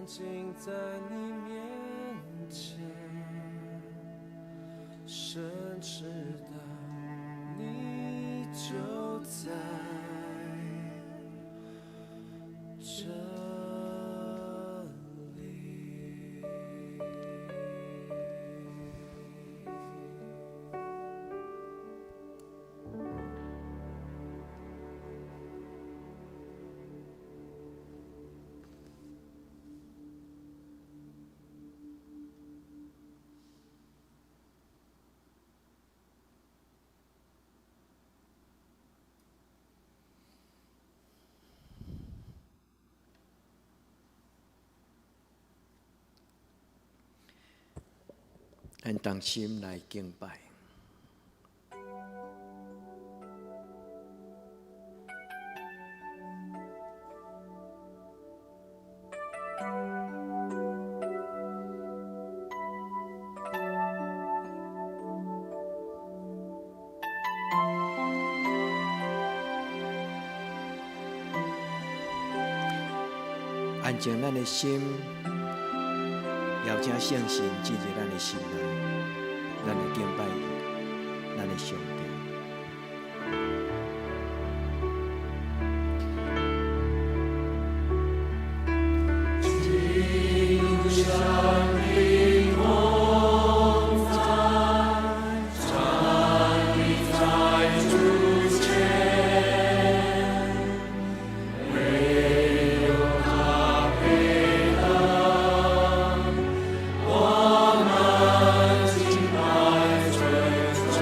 静在你面前，深知道你就在这里。咱同心来敬拜。安静咱的心，邀请圣神进入咱的心内，咱来敬拜咱的上帝。我们敬拜尊崇。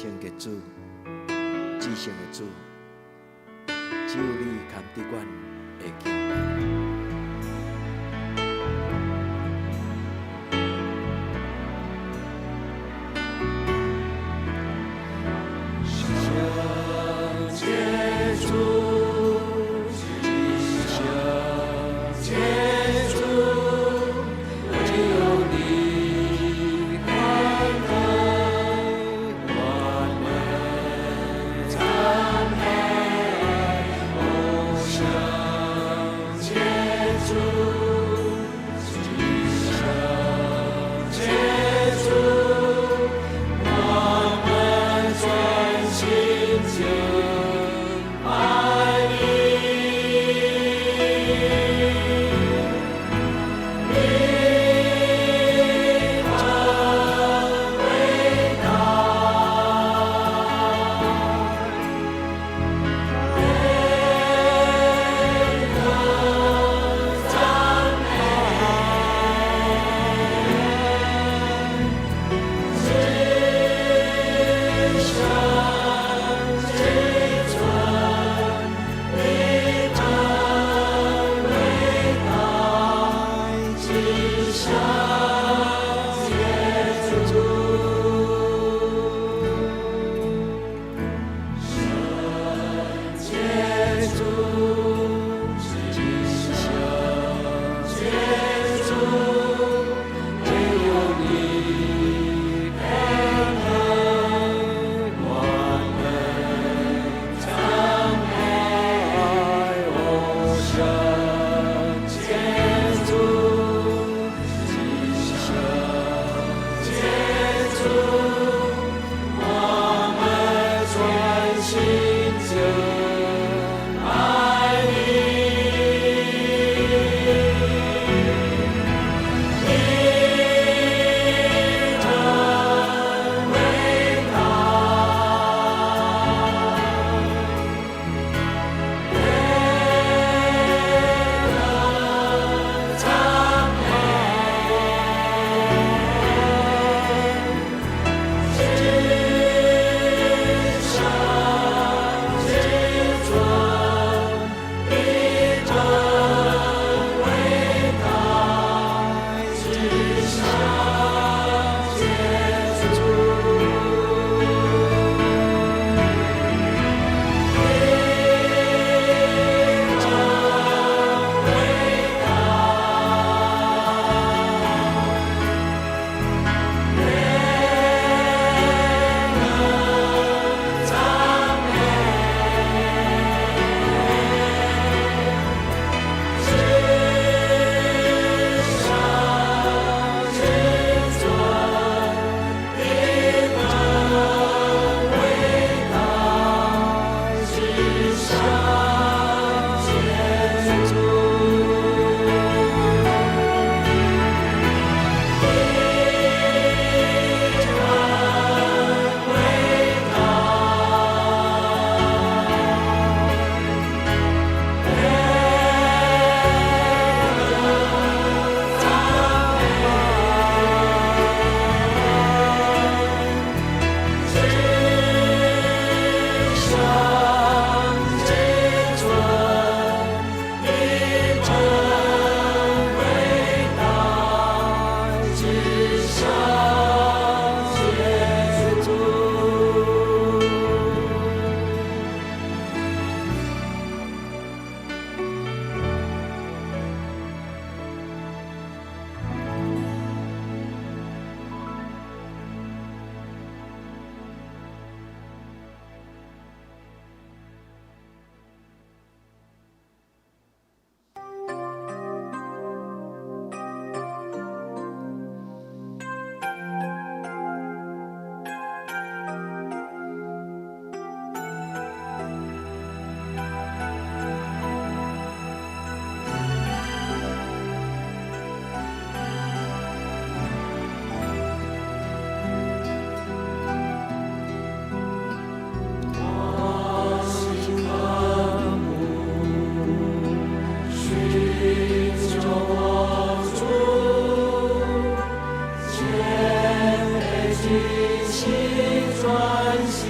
圣嘅主，至圣嘅主，只有你堪得阮会敬拜。一起转向。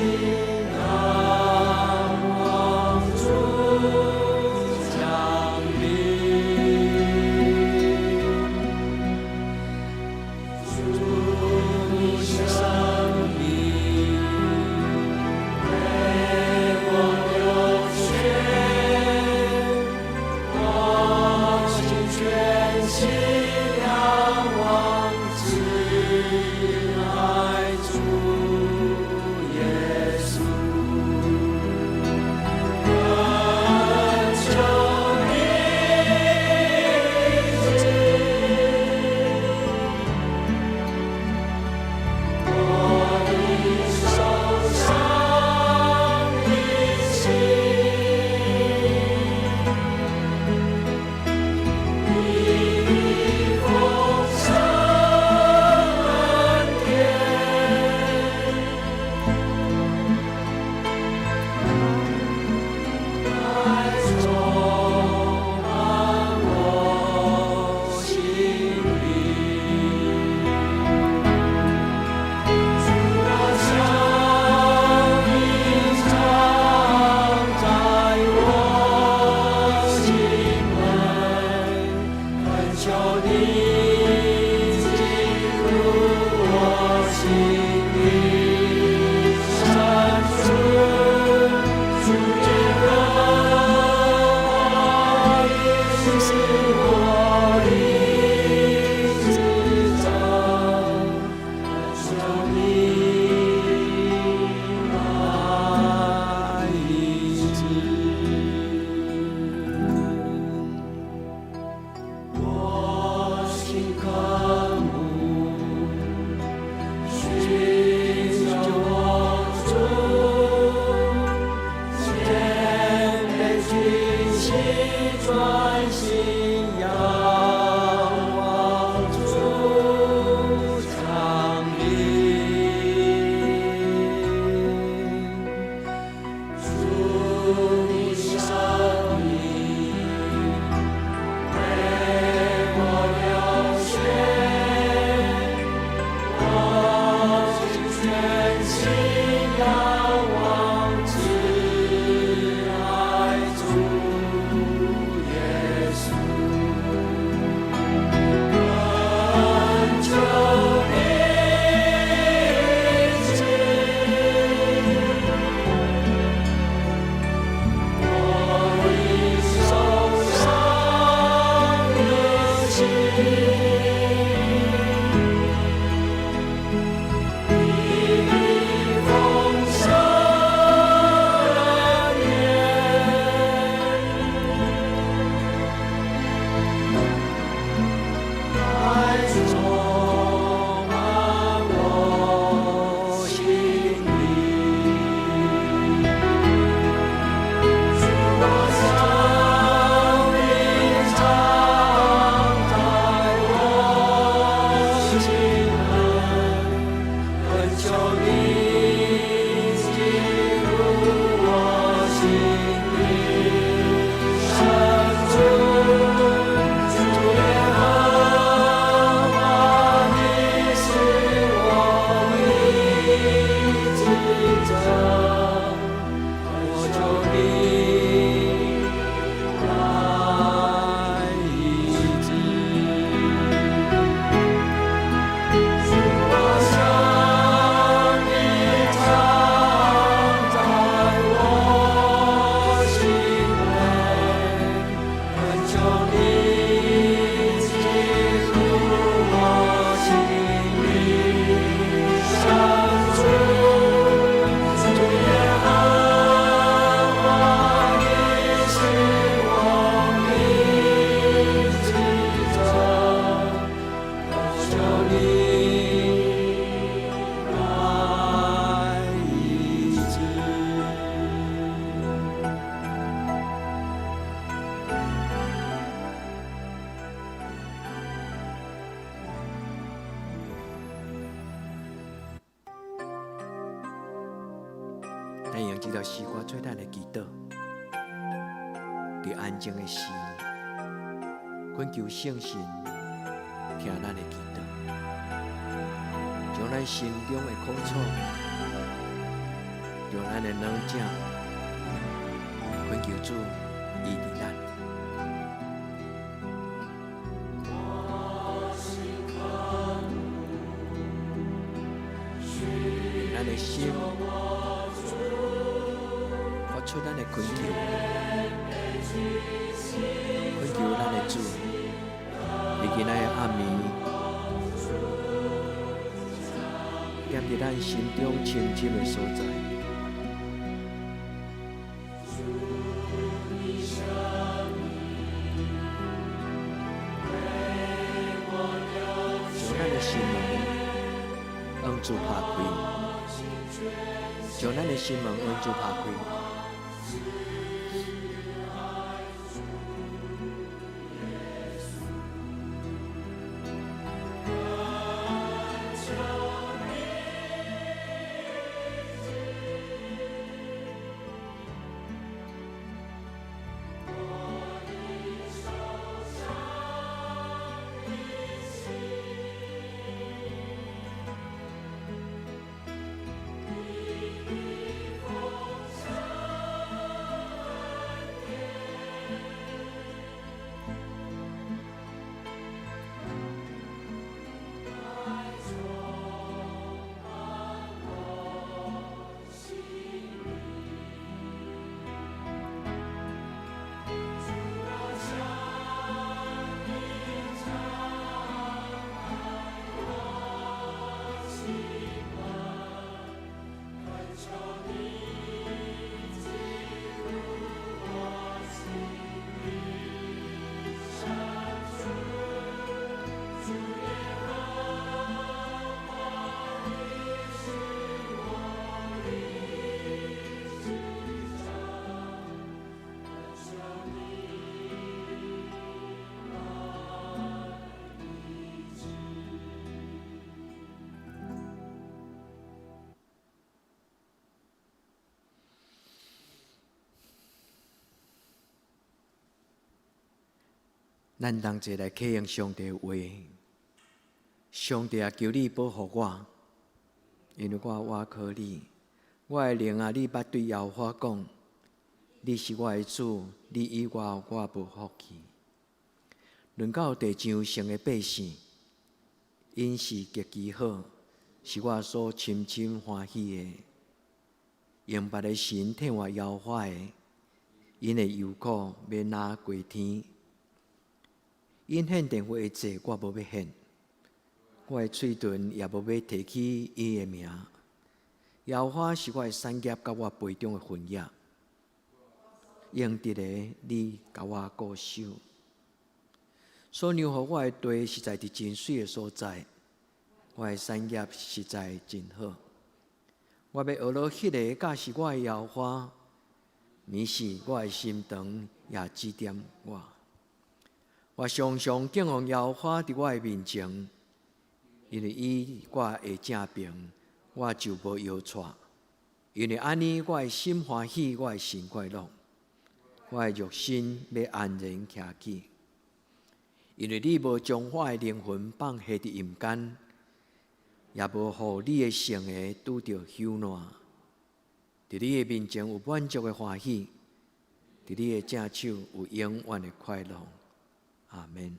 咱用这条诗歌做咱的祈祷，伫安静的时，恳求圣神听咱的祈祷，将咱心中的苦楚，将咱的软弱，恳求主医治咱。咱的心，发出咱的恳求，恳求咱的主，伫今仔的暗暝，踮伫咱心中深深的所在。将咱的心门往主拍开，将咱的心门往主拍开。咱同齐来启应上帝的话。上帝啊，求你保护我，因为我倚靠你。我的灵啊，你捌对耶和华讲：你是我的主，你以外我无福气。论到地上生的百姓，因是极其好，是我所深深欢喜的。用别的神替我摇花的，因的忧苦要拿过天。因献电话的祭，我无要献；我的嘴唇也无要提起伊的名。耶和华是我的产业，甲我杯中的分业。用得的，你甲我固守。所留予我的地实在伫真水的所在，我的产业实在真好。我要学了迄个，甲是我的耶和华，你是我的心肠，也指点我。我常常敬奉耶和华伫我的面前，因为伊我的正平，我就无摇错。因为安尼，我的心欢喜，我的心快乐，我的肉身要安然徛起。因为你无将我的灵魂放下伫阴间，也无互你的圣个拄着朽烂。伫你的面前有满足的欢喜，伫你的正手有永远的快乐。阿们。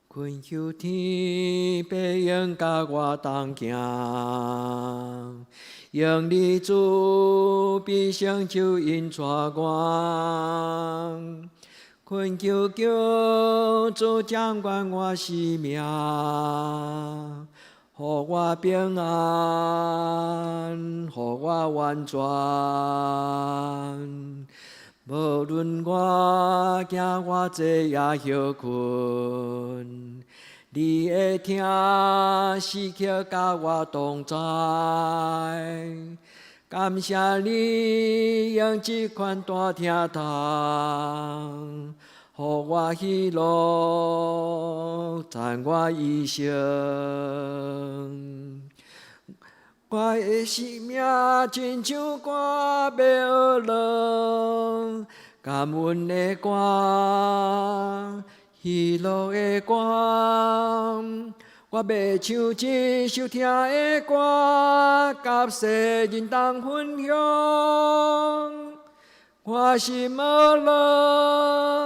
恳求天白鹰甲我同行，用你主必成就引带我。恳求救主掌管我生命，互我平安，互我完全。无论我行偌济也休困，你的听时刻甲我同在。感谢你用这款大听筒，互我喜乐，赞我一生。我的生命亲像歌要学落，感恩的歌，喜乐的歌。我要唱一首听的歌，甲世人同分享。我心无路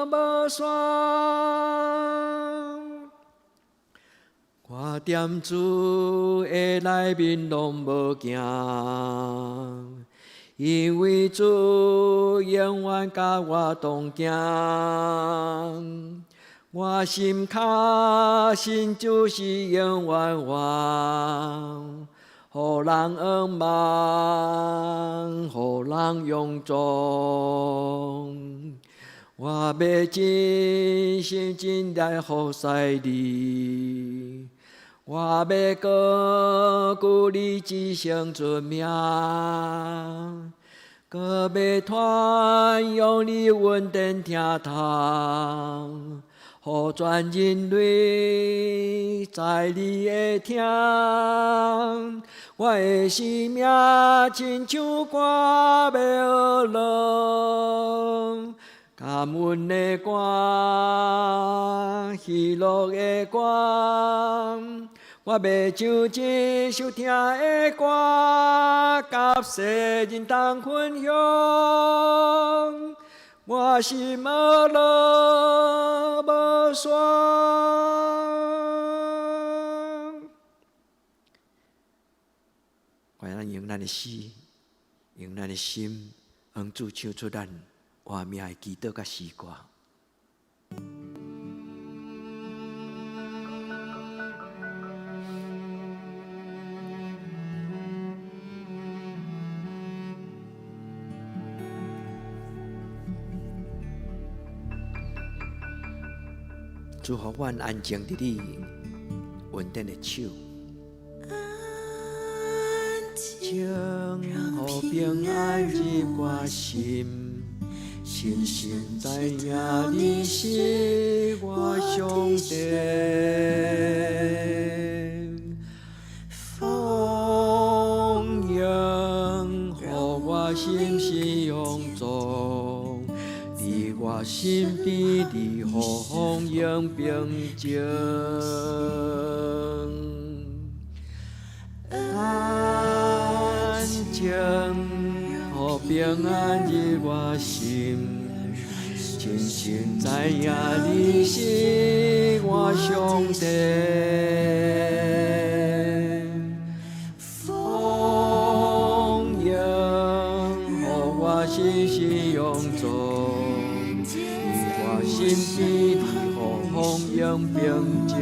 无线，我踮主的内面拢无惊，因为主永远甲我同行。我心卡信主是永远王，予人仰望，予人仰踪。我要真心真来服侍你，我要高举你一生尊名，搁要传扬你恩典听堂。予全人类在你的听，我的生命亲像歌要落，感恩的歌，喜乐的歌，我要唱一首听的歌，甲世人同分享。我心无路无线，愿咱用咱的诗，用咱的心，帮助唱出咱活命的祈祷甲诗歌。主予阮安静伫你稳定的手，静，予平安入我心，深深知影你是我上帝。丰盈，予我心是永驻。我心比你风迎平静，安静，予平安入我心，深深知影你是我上帝。丰盈，予我心是永驻。心比你风迎平静。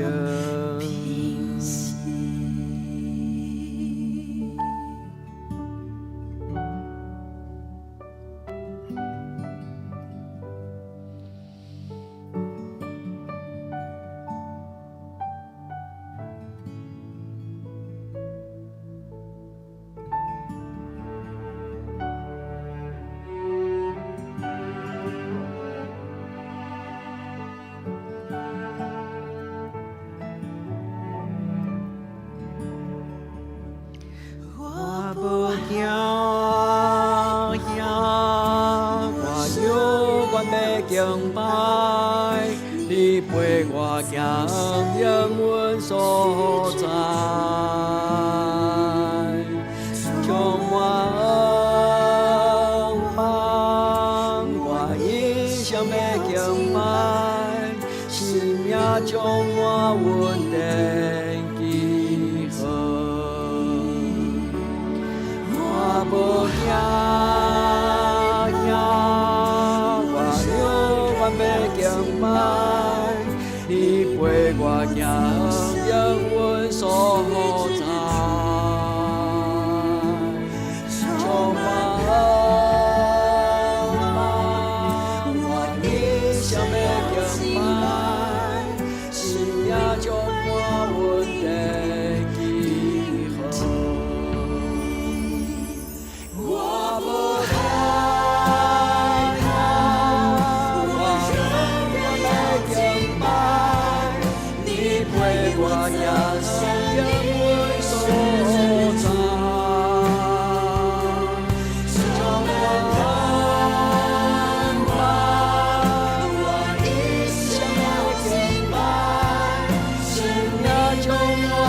敬拜，你陪我行永远所在，充满恩望，我一生要敬拜，生命充满稳定喜乐，我无惊。敬拜，你陪我行永远所在，充满恩望，我一生要敬拜，生命充满稳定喜乐，我无我也是永远所在，充满恩望，我一生要敬拜，生命充满。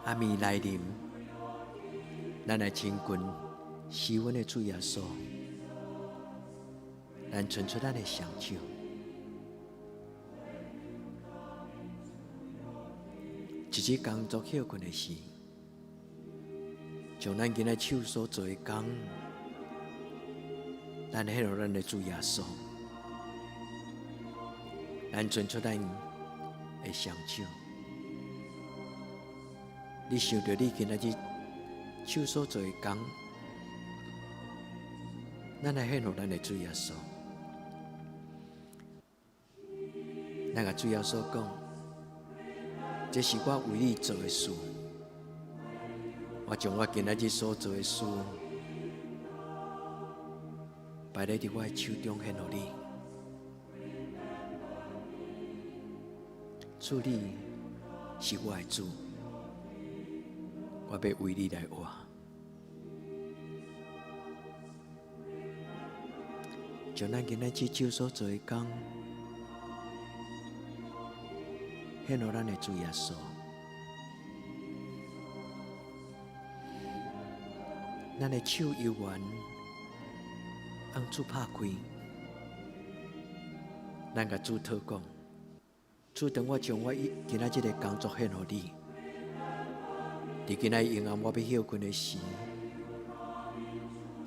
暗暝来临，咱来亲近施恩的主耶稣，咱伸出咱的双手，一日工作休困的时，将咱今仔手所做的工，咱献予咱的主耶稣，咱伸出咱的双手。你想到你今仔日手所做的工，咱来献予咱的主耶稣。咱甲主耶稣讲，这是我为你做的事，我将我今仔日所做的事，摆在我的手中献予你。主，你是我的主。我要为你来活，将咱今仔日手所做的工，献予咱的主耶稣。咱的手游完，让主拍开，咱甲主祷告，主，等我将我今仔日的工作献予你。伫今仔阴暗我要休困的时，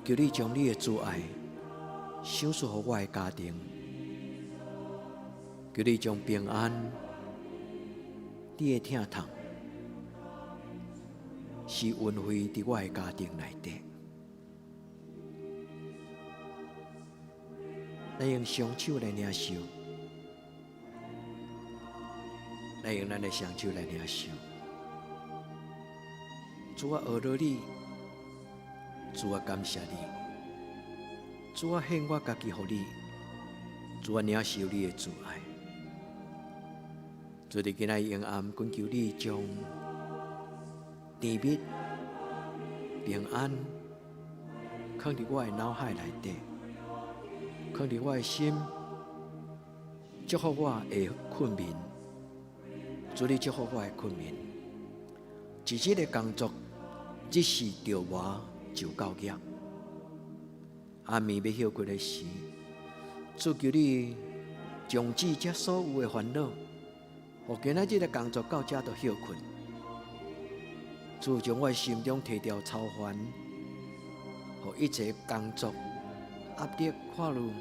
求你将你的主爱赏赐予我的家庭，求你将平安、你的疼痛、是运回伫我的家庭内底。咱用双手来领受，咱用咱的双手来领受。主啊，学了你，主啊，感谢你，主啊，献我家己予你，主啊，领受你的主爱。主伫今仔阴暗，恳求你将甜蜜、平安放伫我的脑海内底，放伫我的心，祝福我的困眠。主，你祝福我的困眠，一日的工作。日时着活就到业，暗暝要休困的时，主求你终止这所有的烦恼，互今仔日的工作到这就休困。主将我心中提掉操烦，互一切工作压力看路，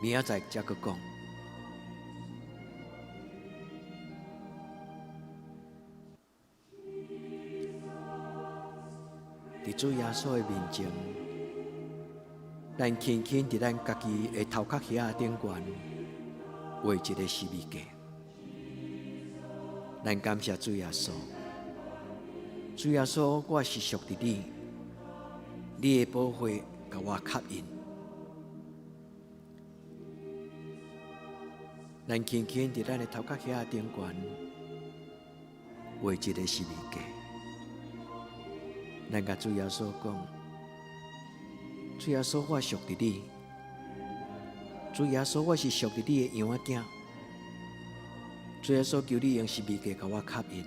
明仔载才去讲。伫主耶稣的面前，咱轻轻伫咱家己的头壳遐顶悬画一个十字架。咱感谢主耶稣，主耶稣，我是属于你，你的保护甲我吸引。咱轻轻伫咱的头壳遐顶悬画一个十字架。咱甲主耶稣讲，主耶稣，我属于你，主耶稣，我是属于你的羊仔囝。主耶稣，求你用十字架甲我吸引。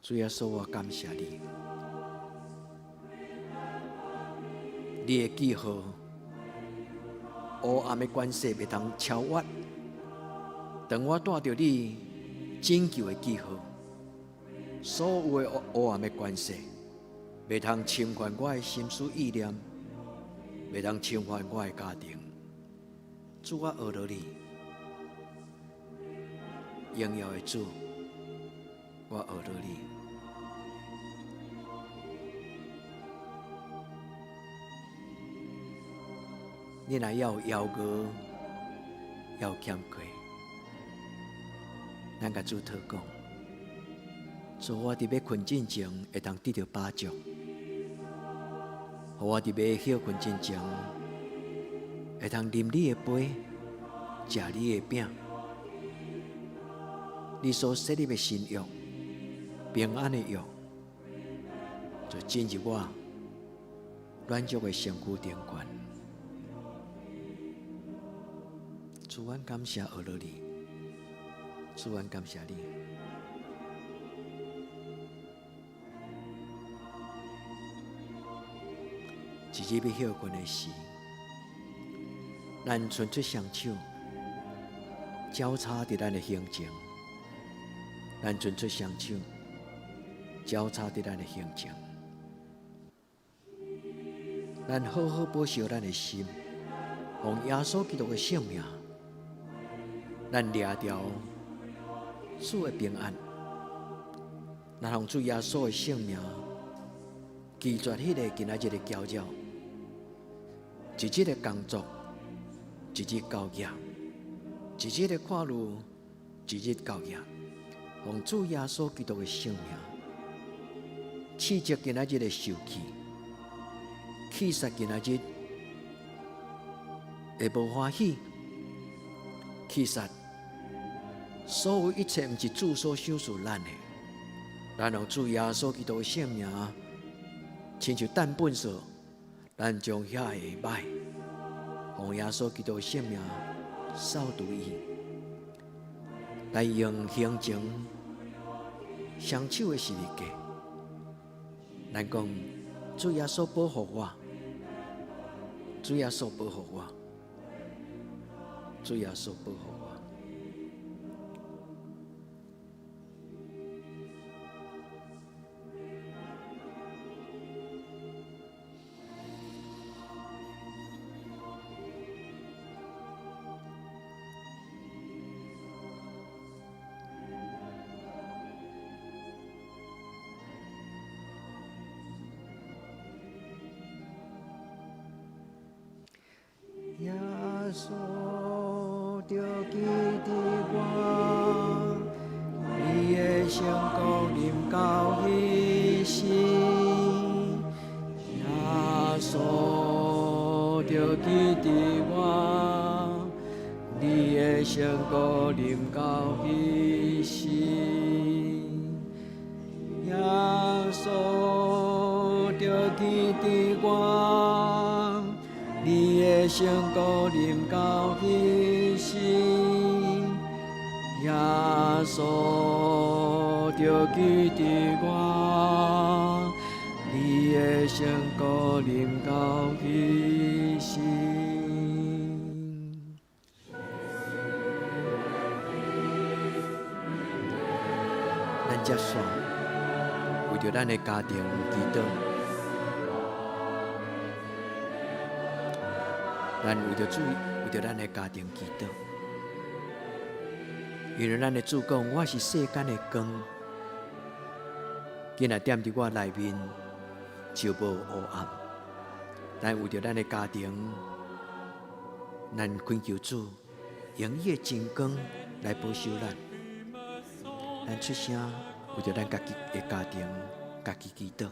主耶稣，我感谢你，你的记号黑暗的关系袂通超越。当我带着你拯救的记号，所有的黑暗的关系袂通侵犯我的心思意念，袂通侵犯我的家庭。主，我学了你，荣耀的主，我学了你。你若要有邀歌，要有欠亏，咱甲主祷讲，主，我伫要困之前会当得到把助，互我伫要休困之前会通啉你的杯，食你的饼。你所设立的新约，平安的约，就进入我软弱的身躯顶悬。主，阮感谢学了你，主，阮感谢你。一日要休困的时，咱伸出双手，交叉伫咱的行程。咱伸出双手，交叉伫咱的行程。咱好好保守咱的心，奉耶稣基督的性命。咱掠掉主的平安，咱奉主耶稣的性命，拒绝迄个今仔日的搅扰，一日的工作，一日交业，一日的看路，一日交业，奉主耶稣基督的性命，斥责今仔日的受气，气杀今仔日的无欢喜。其实，所有一切毋是主所赏赐咱的，咱用主耶稣基督的性命，亲像蛋本色，咱将遐个歹，用耶稣基督的性命扫除伊，来用行情双手的实力价。咱讲，主耶稣保护我，主耶稣保护我。主耶稣保护我。耶稣。着记伫我，你的圣光临到彼时，耶稣着记伫我，你的圣光临到彼时，耶稣着记伫我，你的圣光临到彼时。耶稣着记伫我，你的圣光临到彼时。咱接续为着咱的家庭祈祷，咱为着主，为着咱的家庭祈祷。因为咱的主讲，我是世间的光，今仔踮伫我内面就无黑暗。咱为着咱的家庭，咱恳求主用伊的真光来保守咱。咱出声为着咱家己的家庭，家己祈祷。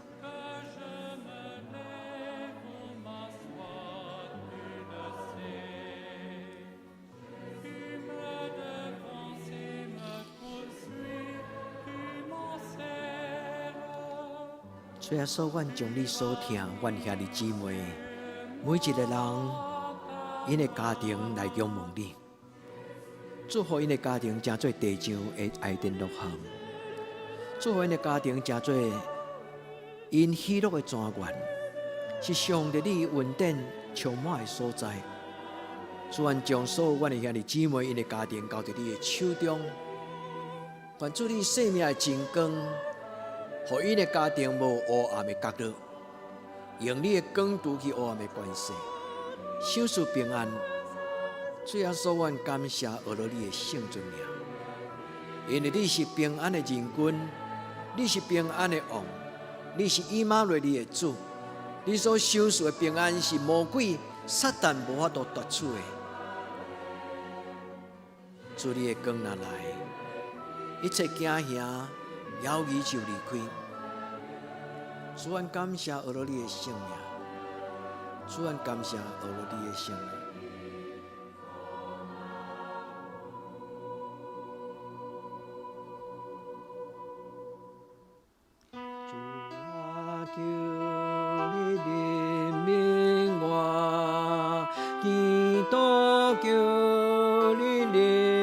主耶稣，阮将你所听，阮兄弟姊妹，每一个人，因的家庭来仰望你，祝福因的家庭成做地上的爱电乐行，祝福因的家庭成做因喜乐的泉源，是上帝你稳定充满的所在。主愿将所有阮的兄弟姊妹因的家庭交伫你的手中，愿主你生命的真光，互因的家庭无黑暗的角落，用你的光除去黑暗的关系，享受平安。主耶稣，愿感谢学了你的圣尊名，因为你是平安的人君，你是平安的王，你是以马内利的主，你所享受的平安是魔鬼撒旦无法度夺取的。主你的光若来，一切惊吓、妖异就离开。主愿感谢学了你的圣名，主愿感谢学了你的圣名。求你怜悯我，基督求你怜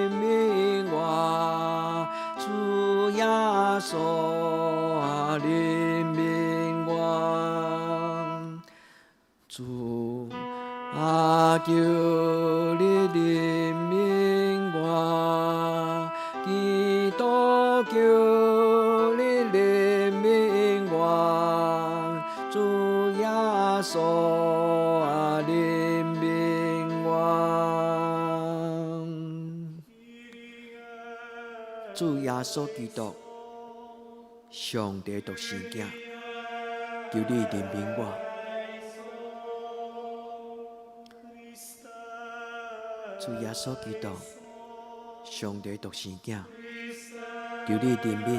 悯我，主耶稣啊怜悯我，主啊求你怜悯我，基督求你怜悯我，主耶稣啊怜悯我，主耶稣基督，上帝独生子，求你怜悯我。主耶稣基督，上帝独生子，求你怜悯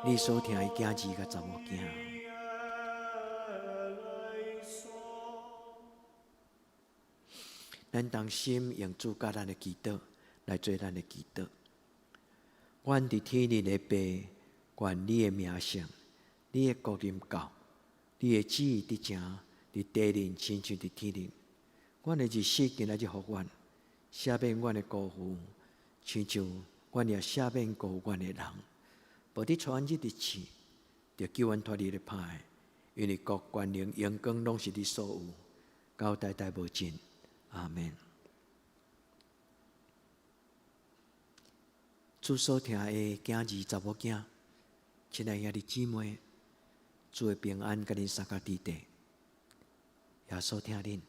你所听的囝儿甲查某囝。咱同心用主甲咱的祈祷来做咱的祈祷。阮伫天里的爸，愿你的名声，你的国临到，你的旨意伫成，伫地里亲像伫天里。阮的日子今仔日互阮，赦免阮的辜负，亲像阮也赦免辜负阮的人。无伫传日次，就救阮脱离了歹，因为国、权、能、荣光拢是你所有，到代代无尽。阿们。主所听的囝儿、查某囝，亲爱兄弟姊妹，主的平安甲恁三角地地，耶稣听恁。